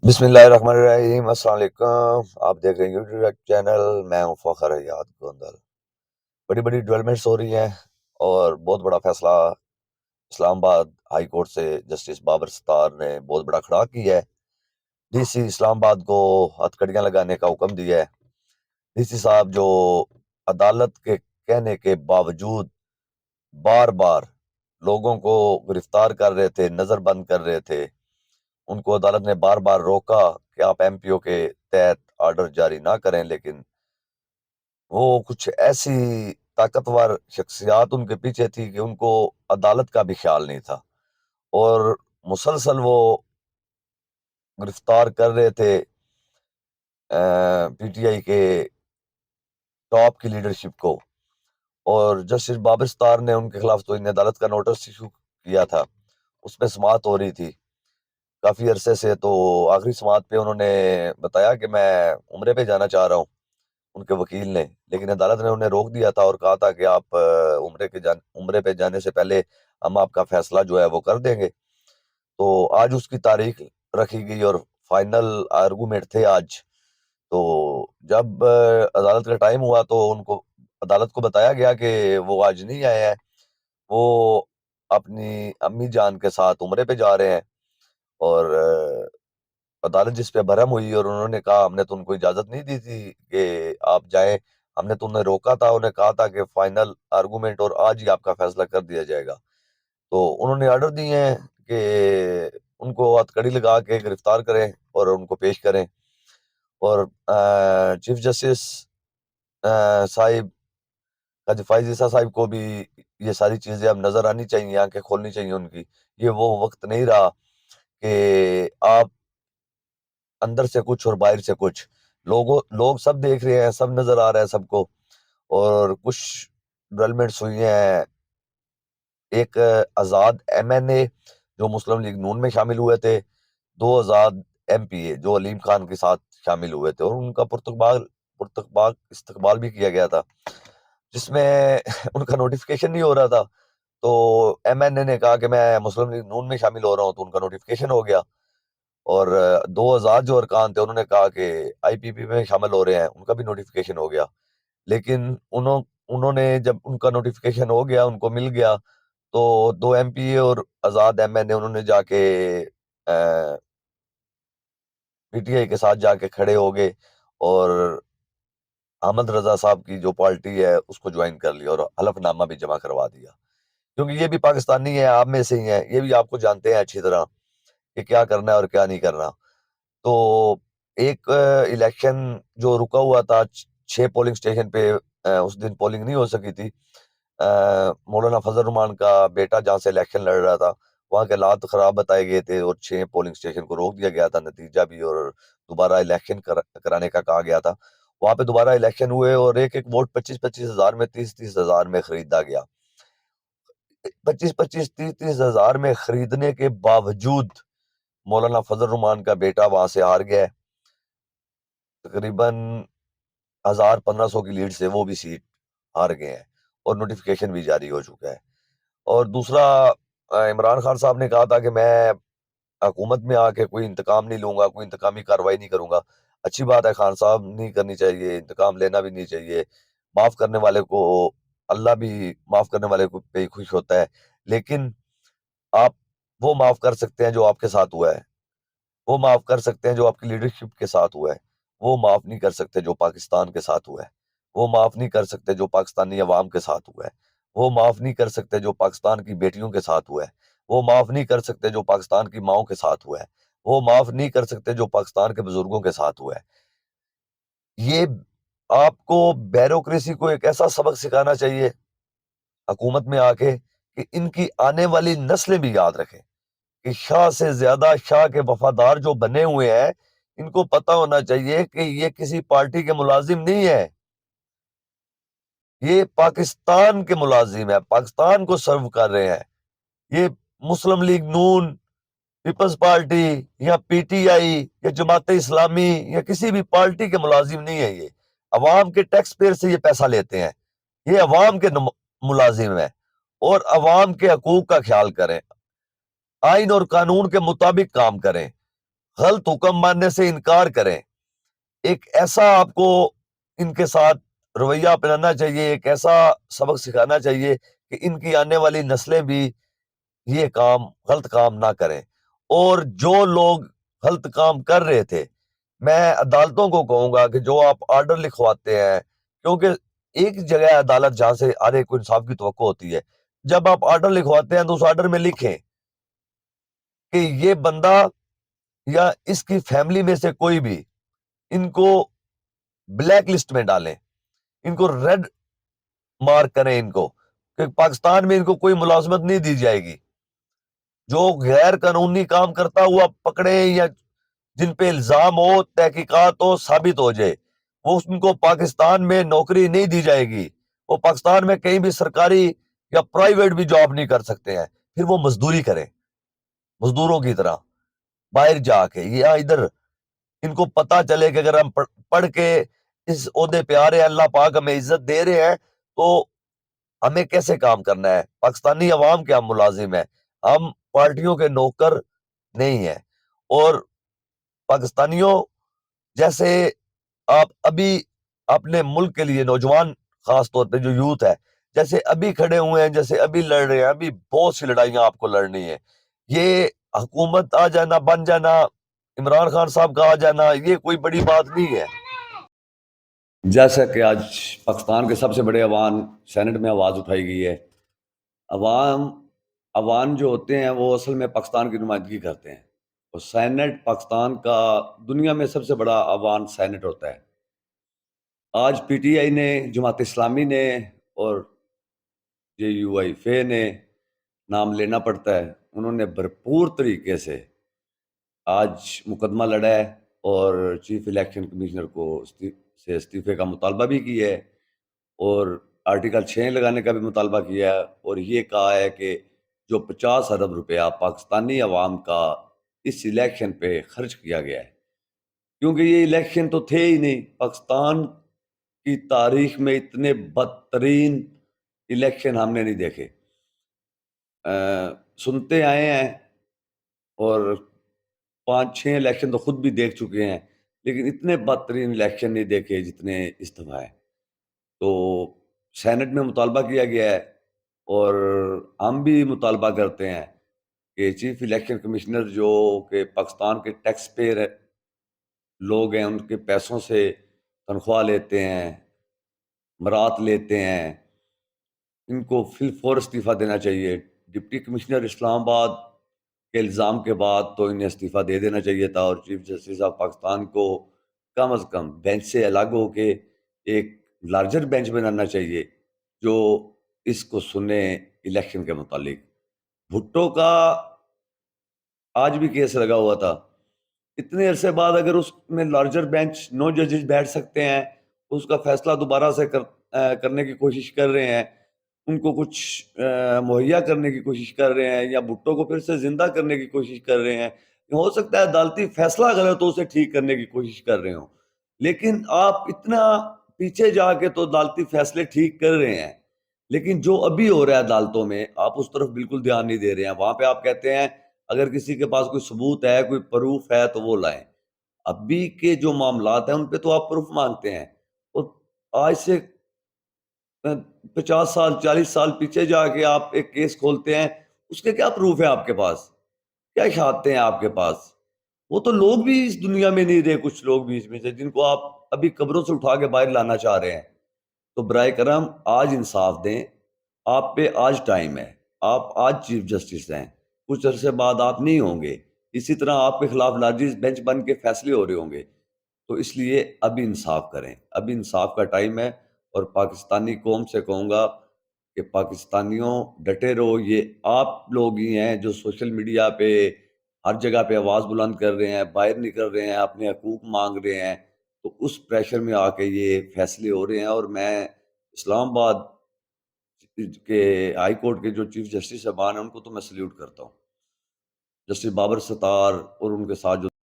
بسم اللہ الرحمن الرحیم، السلام علیکم۔ آپ دیکھ رہے ہیں یوٹیوب چینل، میں ہوں فخر حیات گوندل۔ بڑی بڑی ڈیولپمنٹس ہو رہی ہیں اور بہت بڑا فیصلہ اسلام آباد ہائی کورٹ سے جسٹس بابر ستار نے بہت بڑا کھڑا کیا ہے۔ ڈی سی اسلام آباد کو ہتھ کڑیاں لگانے کا حکم دیا ہے۔ ڈی سی صاحب جو عدالت کے کہنے کے باوجود بار بار لوگوں کو گرفتار کر رہے تھے، نظر بند کر رہے تھے، ان کو عدالت نے بار بار روکا کہ آپ ایم پی او کے تحت آرڈر جاری نہ کریں، لیکن وہ کچھ ایسی طاقتور شخصیات ان کے پیچھے تھی کہ ان کو عدالت کا بھی خیال نہیں تھا، اور مسلسل وہ گرفتار کر رہے تھے پی ٹی آئی کے ٹاپ کی لیڈرشپ کو۔ اور جسٹس بابر ستار نے ان کے خلاف تو عدالت کا نوٹس ایشو کیا تھا، اس پہ سماعت ہو رہی تھی کافی عرصے سے۔ تو آخری سماعت پہ انہوں نے بتایا کہ میں عمرے پہ جانا چاہ رہا ہوں، ان کے وکیل نے، لیکن عدالت نے انہیں روک دیا تھا اور کہا تھا کہ آپ عمرے پہ جانے سے پہلے ہم آپ کا فیصلہ جو ہے وہ کر دیں گے۔ تو آج اس کی تاریخ رکھی گئی اور فائنل آرگومنٹ تھے آج۔ تو جب عدالت کا ٹائم ہوا تو ان کو عدالت کو بتایا گیا کہ وہ آج نہیں آئے ہیں، وہ اپنی امی جان کے ساتھ عمرے پہ جا رہے ہیں۔ اور عدالت جس پہ برہم ہوئی اور انہوں نے کہا ہم نے تو ان کو اجازت نہیں دی تھی کہ آپ جائیں، ہم نے تو انہیں روکا تھا، انہیں کہا تھا کہ فائنل آرگومنٹ اور آج ہی آپ کا فیصلہ کر دیا جائے گا۔ تو انہوں نے آرڈر دیے ہیں کہ ان کو ہتھ کڑی لگا کے گرفتار کریں اور ان کو پیش کریں۔ اور چیف جسٹس صاحب قاضی فائز عیسیٰ صاحب کو بھی یہ ساری چیزیں اب نظر آنی چاہیے، آنکھیں کھولنی چاہیے ان کی۔ یہ وہ وقت نہیں رہا کہ آپ اندر سے کچھ اور باہر سے کچھ، لوگ سب دیکھ رہے ہیں، سب نظر آ رہا ہے سب کو۔ اور کچھ ڈیولپمنٹس ہوئی ہیں، ایک آزاد ایم این اے جو مسلم لیگ نون میں شامل ہوئے تھے، 2 آزاد ایم پی اے جو علیم خان کے ساتھ شامل ہوئے تھے، اور ان کا پرتقبال استقبال بھی کیا گیا تھا، جس میں ان کا نوٹیفیکیشن نہیں ہو رہا تھا۔ تو ایم این اے نے کہا کہ میں مسلم لیگ نون میں شامل ہو رہا ہوں، تو ان کا نوٹیفیکیشن ہو گیا۔ اور 2 آزاد جو ارکان تھے انہوں نے کہا کہ آئی پی پی میں شامل ہو رہے ہیں، ان کا بھی نوٹیفیکیشن ہو گیا۔ لیکن انہوں نے جب ان کا نوٹیفیکیشن ہو گیا، ان کو مل گیا، تو 2 ایم پی اے اور آزاد ایم این اے انہوں نے جا کے پی ٹی آئی کے ساتھ جا کے کھڑے ہو گئے اور احمد رضا صاحب کی جو پارٹی ہے اس کو جوائن کر لیا اور حلف نامہ بھی جمع کروا دیا، کیونکہ یہ بھی پاکستانی ہیں، آپ میں سے ہی ہیں، یہ بھی آپ کو جانتے ہیں اچھی طرح کہ کیا کرنا ہے اور کیا نہیں کرنا۔ تو ایک الیکشن جو رکا ہوا تھا 6 پولنگ سٹیشن پہ، اس دن پولنگ نہیں ہو سکی تھی، مولانا فضل الرحمان کا بیٹا جہاں سے الیکشن لڑ رہا تھا، وہاں کے حالات خراب بتائے گئے تھے اور 6 پولنگ سٹیشن کو روک دیا گیا تھا، نتیجہ بھی، اور دوبارہ الیکشن کرانے کا کہا گیا تھا۔ وہاں پہ دوبارہ الیکشن ہوئے اور ایک ووٹ 25 ہزار میں 30 ہزار میں خریدا گیا۔ 25 ہزار میں خریدنے کے باوجود مولانا فضل الرحمان کا بیٹا وہاں سے ہار گیا ہے، تقریباً 1500 کی لیڈ سے وہ بھی سیٹ ہار گئے ہیں اور نوٹیفیکیشن بھی جاری ہو چکا ہے۔ اور دوسرا، عمران خان صاحب نے کہا تھا کہ میں حکومت میں آ کے کوئی انتقام نہیں لوں گا، کوئی انتقامی کارروائی نہیں کروں گا۔ اچھی بات ہے، خان صاحب نہیں کرنی چاہیے، انتقام لینا بھی نہیں چاہیے، معاف کرنے والے کو اللہ بھی معاف کرنے والے کو پہ ہی خوش ہوتا ہے۔ لیکن آپ وہ معاف کر سکتے ہیں جو آپ کے ساتھ ہوا ہے، وہ معاف کر سکتے ہیں جو آپ کی لیڈرشپ کے ساتھ ہوا ہے، وہ معاف نہیں کر سکتے جو پاکستان کے ساتھ ہوا ہے، وہ معاف نہیں کر سکتے جو پاکستانی عوام کے ساتھ ہوا ہے، وہ معاف نہیں کر سکتے جو پاکستان کی بیٹیوں کے ساتھ ہوا ہے، وہ معاف نہیں کر سکتے جو پاکستان کی ماؤں کے ساتھ ہوا ہے، وہ معاف نہیں کر سکتے جو پاکستان کے بزرگوں کے ساتھ ہوا ہے۔ یہ آپ کو بیوروکریسی کو ایک ایسا سبق سکھانا چاہیے حکومت میں آ کے کہ ان کی آنے والی نسلیں بھی یاد رکھیں کہ شاہ سے زیادہ شاہ کے وفادار جو بنے ہوئے ہیں، ان کو پتہ ہونا چاہیے کہ یہ کسی پارٹی کے ملازم نہیں ہے، یہ پاکستان کے ملازم ہیں، پاکستان کو سرو کر رہے ہیں۔ یہ مسلم لیگ نون، پیپلز پارٹی یا پی ٹی آئی یا جماعت اسلامی یا کسی بھی پارٹی کے ملازم نہیں ہے، یہ عوام کے ٹیکس پیئر سے یہ پیسہ لیتے ہیں، یہ عوام کے ملازم ہیں، اور عوام کے حقوق کا خیال کریں، آئین اور قانون کے مطابق کام کریں۔ غلط حکم ماننے سے انکار کریں. ایک ایسا آپ کو ان کے ساتھ رویہ اپنانا چاہیے، ایک ایسا سبق سکھانا چاہیے کہ ان کی آنے والی نسلیں بھی یہ غلط کام نہ کریں. اور جو لوگ غلط کام کر رہے تھے، میں عدالتوں کو کہوں گا کہ جو آپ آرڈر لکھواتے ہیں، کیونکہ ایک جگہ عدالت جہاں سے ہر ایک کو انصاف کی توقع ہوتی ہے، جب آپ آرڈر لکھواتے ہیں تو اس آرڈر میں لکھیں کہ یہ بندہ یا اس کی فیملی میں سے کوئی بھی ان کو بلیک لسٹ میں ڈالیں، ان کو ریڈ مارک کریں، ان کو کہ پاکستان میں ان کو کوئی ملازمت نہیں دی جائے گی. جو غیر قانونی کام کرتا ہوا پکڑے یا جن پہ الزام ہو، تحقیقات ہو، ثابت ہو جائے، وہ ان کو پاکستان میں نوکری نہیں دی جائے گی. وہ پاکستان میں کہیں بھی سرکاری یا پرائیویٹ بھی جاب نہیں کر سکتے ہیں. پھر وہ مزدوری کریں مزدوروں کی طرح باہر جا کے، یا ادھر ان کو پتا چلے کہ اگر ہم پڑھ کے اس عہدے پہ آ رہے ہیں، اللہ پاک ہمیں عزت دے رہے ہیں، تو ہمیں کیسے کام کرنا ہے. پاکستانی عوام کے ہم ملازم ہیں، ہم پارٹیوں کے نوکر نہیں ہیں. اور پاکستانیوں، جیسے آپ ابھی اپنے ملک کے لیے نوجوان، خاص طور پہ جو یوتھ ہے، جیسے ابھی کھڑے ہوئے ہیں، جیسے ابھی لڑ رہے ہیں، ابھی بہت سی لڑائیاں آپ کو لڑنی ہے. یہ حکومت آ جانا، بن جانا، عمران خان صاحب کا آ جانا، یہ کوئی بڑی بات نہیں ہے. جیسا کہ آج پاکستان کے سب سے بڑے ایوان سینٹ میں آواز اٹھائی گئی ہے. ایوان جو ہوتے ہیں وہ اصل میں پاکستان کی نمائندگی کرتے ہیں، اور سینٹ پاکستان کا دنیا میں سب سے بڑا ایوان سینٹ ہوتا ہے. آج پی ٹی آئی نے، جماعت اسلامی نے اور جے یو آئی فے نے، نام لینا پڑتا ہے، انہوں نے بھرپور طریقے سے آج مقدمہ لڑا ہے اور چیف الیکشن کمشنر کو سے استعفے کا مطالبہ بھی کیا ہے، اور آرٹیکل 6 لگانے کا بھی مطالبہ کیا ہے، اور یہ کہا ہے کہ جو 50 ارب روپیہ پاکستانی عوام کا اس الیکشن پہ خرچ کیا گیا ہے، کیونکہ یہ الیکشن تو تھے ہی نہیں. پاکستان کی تاریخ میں اتنے بدترین الیکشن ہم نے نہیں دیکھے. سنتے آئے ہیں اور 5-6 الیکشن تو خود بھی دیکھ چکے ہیں، لیکن اتنے بدترین الیکشن نہیں دیکھے جتنے اس دفعہ ہے. تو سینٹ میں مطالبہ کیا گیا ہے، اور ہم بھی مطالبہ کرتے ہیں کہ چیف الیکشن کمشنر جو کہ پاکستان کے ٹیکس پیئر لوگ ہیں، ان کے پیسوں سے تنخواہ لیتے ہیں، مرات لیتے ہیں، ان کو فی الفور استعفیٰ دینا چاہیے. ڈپٹی کمشنر اسلام آباد کے الزام کے بعد تو انہیں استعفیٰ دے دینا چاہیے تھا، اور چیف جسٹس آف پاکستان کو کم از کم بینچ سے الگ ہو کے ایک لارجر بینچ بنانا چاہیے جو اس کو سنے الیکشن کے متعلق. بھٹو کا آج بھی کیس لگا ہوا تھا، اتنے عرصے بعد اگر اس میں لارجر بینچ 9 ججز بیٹھ سکتے ہیں، اس کا فیصلہ دوبارہ سے کرنے کی کوشش کر رہے ہیں، ان کو کچھ مہیا کرنے کی کوشش کر رہے ہیں، یا بھٹو کو پھر سے زندہ کرنے کی کوشش کر رہے ہیں. ہو سکتا ہے عدالتی فیصلہ غلط ہو، اسے ٹھیک کرنے کی کوشش کر رہے ہوں، لیکن آپ اتنا پیچھے جا کے تو عدالتی فیصلے ٹھیک کر رہے ہیں، لیکن جو ابھی ہو رہا ہے عدالتوں میں، آپ اس طرف بالکل دھیان نہیں دے رہے ہیں. وہاں پہ آپ کہتے ہیں اگر کسی کے پاس کوئی ثبوت ہے، کوئی پروف ہے تو وہ لائیں. ابھی کے جو معاملات ہیں ان پہ تو آپ پروف مانگتے ہیں، اور آج سے 50 سال 40 سال پیچھے جا کے آپ ایک کیس کھولتے ہیں، اس کے کیا پروف ہے آپ کے پاس؟ کیا شہادتیں ہیں آپ کے پاس؟ وہ تو لوگ بھی اس دنیا میں نہیں رہے، کچھ لوگ بھی اس میں سے، جن کو آپ ابھی قبروں سے اٹھا کے باہر لانا چاہ رہے ہیں. تو برائے کرم آج انصاف دیں، آپ پہ آج ٹائم ہے، آپ آج چیف جسٹس ہیں، کچھ عرصے بعد آپ نہیں ہوں گے. اسی طرح آپ کے خلاف لارجر بینچ بن کے فیصلے ہو رہے ہوں گے. تو اس لیے ابھی انصاف کریں، ابھی انصاف کا ٹائم ہے. اور پاکستانی قوم سے کہوں گا کہ پاکستانیوں ڈٹے رہو. یہ آپ لوگ ہی ہیں جو سوشل میڈیا پہ ہر جگہ پہ آواز بلند کر رہے ہیں، باہر نکل رہے ہیں، اپنے حقوق مانگ رہے ہیں. تو اس پریشر میں آ کے یہ فیصلے ہو رہے ہیں. اور میں اسلام آباد کے ہائی کورٹ کے جو چیف جسٹس صاحبان ہیں ان کو تو میں سلیوٹ کرتا ہوں، جسٹس بابر ستار اور ان کے ساتھ جو